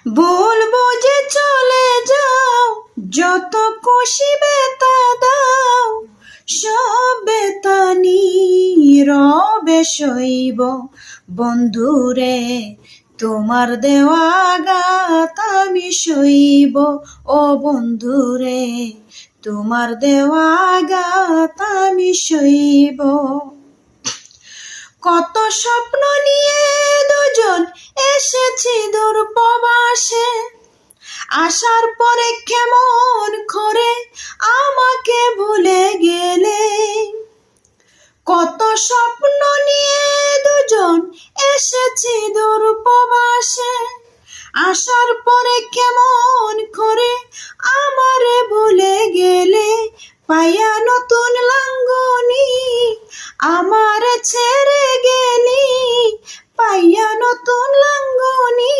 বলবো যে চলে যাও, যত খুশি বেতা দাও, সব বেতা নীরবে সইব। বন্ধুরে তোমার দেওয়া গাত আমি সইব, ও বন্ধুরে তোমার দেওয়া গাত আমি সইব। কত স্বপ্ন নিয়ে দুজন এসেছি দূর প্রবাসে, আসার পরে কেমন করে আমাকে ভুলে গেলে। কত স্বপ্ন নিয়ে দুজন এসেছি দূর প্রবাসে, আসার পরে কেমন করে আমারে ভুলে গেলে। পাইয়া নতুন লাঙ্গনি আমার ছেড়ে গেলি, পাইয়া নতুন লাঙ্গনি